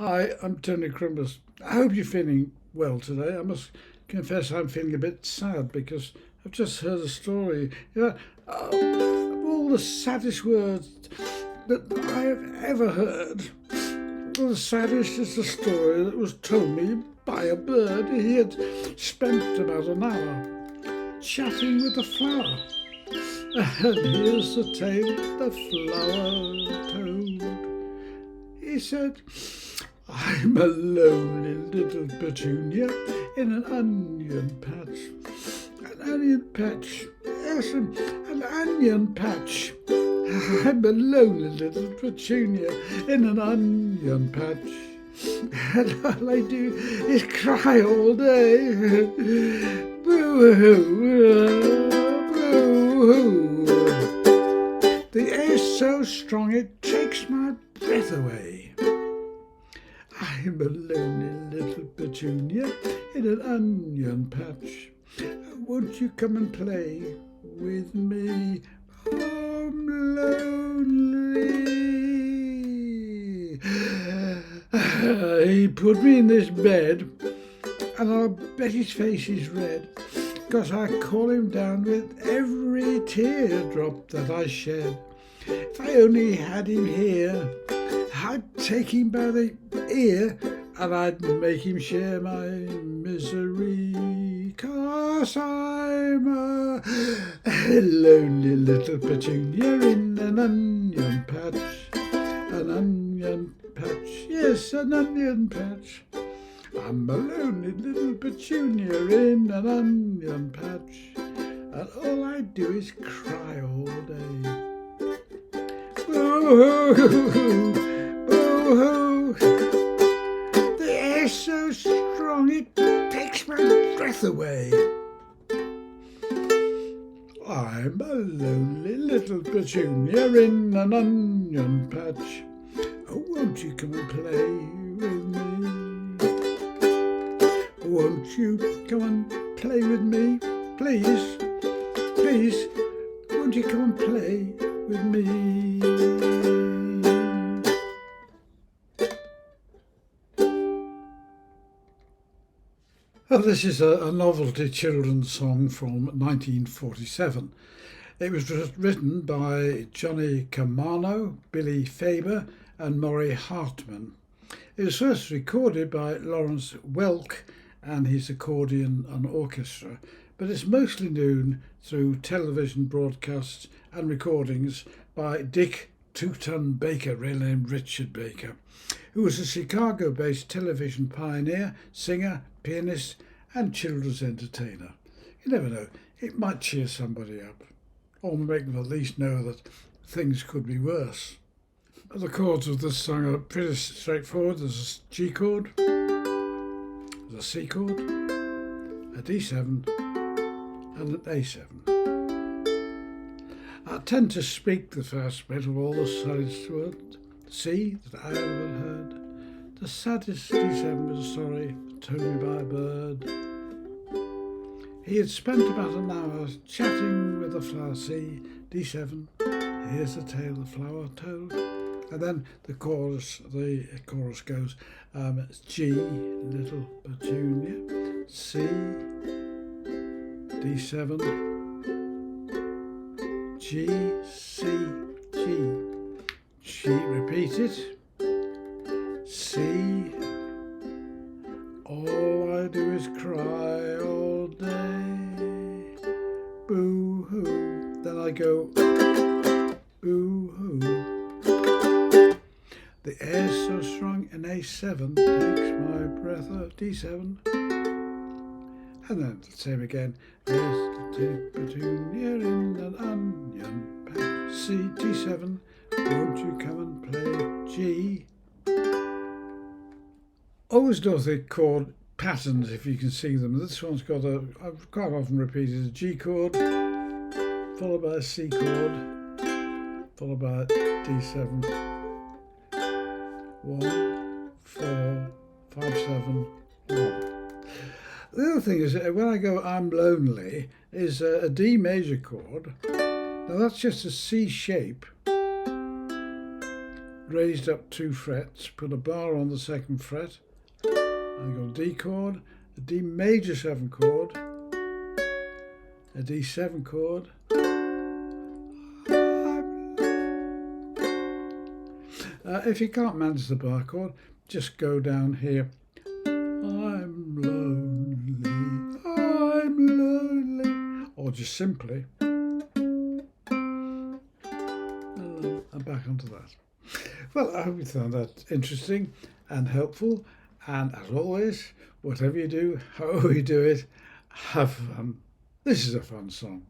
Hi, I'm Tony Crimlisk. I hope you're feeling well today. I must confess I'm feeling a bit sad because I've just heard a story. Of all the saddest words that I have ever heard, the saddest is the story that was told me by a bird. He had spent about an hour chatting with a flower. And here's the tale the flower told. He said, I'm a lonely little petunia in an onion patch. An onion patch. Yes, an onion patch. I'm a lonely little petunia in an onion patch. And all I do is cry all day. Boo-hoo, boo-hoo. The air's so strong it takes my breath away. I'm a lonely little petunia in an onion patch. Won't you come and play with me? I'm lonely. He put me in this bed, and I'll bet his face is red, 'cause I call him down with every teardrop that I shed. If I only had him here, I'd take him by the ear and I'd make him share my misery. 'Cause I'm a lonely little petunia in an onion patch. An onion patch, yes, an onion patch. I'm a lonely little petunia in an onion patch. And all I do is cry all day. Boo-hoo, boo-hoo. The air's so strong it takes my breath away. I'm a lonely little petunia in an onion patch. Oh, won't you come and play with me? Won't you come and play with me? Please, please, won't you come and play with me? Well, this is a Novelty children's song from 1947. It was written by Johnny Camano, Billy Faber and Maury Hartman. It was first recorded by Lawrence Welk and his accordion and orchestra, but it's mostly known through television broadcasts and recordings by Dick Two-Ton Baker, real name Richard Baker, who was a Chicago-based television pioneer, singer, pianist and children's entertainer. You never know, it might cheer somebody up, or make them at least know that things could be worse. The chords of this song are pretty straightforward. There's a G chord, there's a C chord, a D7 and an A7. I tend to speak the first bit of all the saddest words, C, that I ever heard. The saddest D7 was sorry, told me by a bird. He had spent about an hour chatting with the flower. C, D7, here's the tale the flower told. And then the chorus goes, G, little petunia, C, D7, G, C, G. She repeated, C, all I do is cry all day, boo-hoo. Then I go, boo-hoo. The air's so strong in A7 takes my breath away, D7. And then the same again, there's the petunia in an onion patch, C, D7. Won't you come and play G? Always note the chord patterns if you can see them. This one's got I've quite often repeated a G chord, followed by a C chord, followed by a D7. 1, 4, 5, 7, 1. The other thing is when I go I'm lonely is a D major chord. Now that's just a C shape raised up 2 frets, put a bar on the 2nd fret, and you've got a D chord, a D major 7 chord, a D7 chord, if you can't manage the bar chord, just go down here. I'm lonely, or just simply, and back onto that. Well, I hope you found that interesting and helpful, and as always, whatever you do, however you do it, have fun. This is a fun song.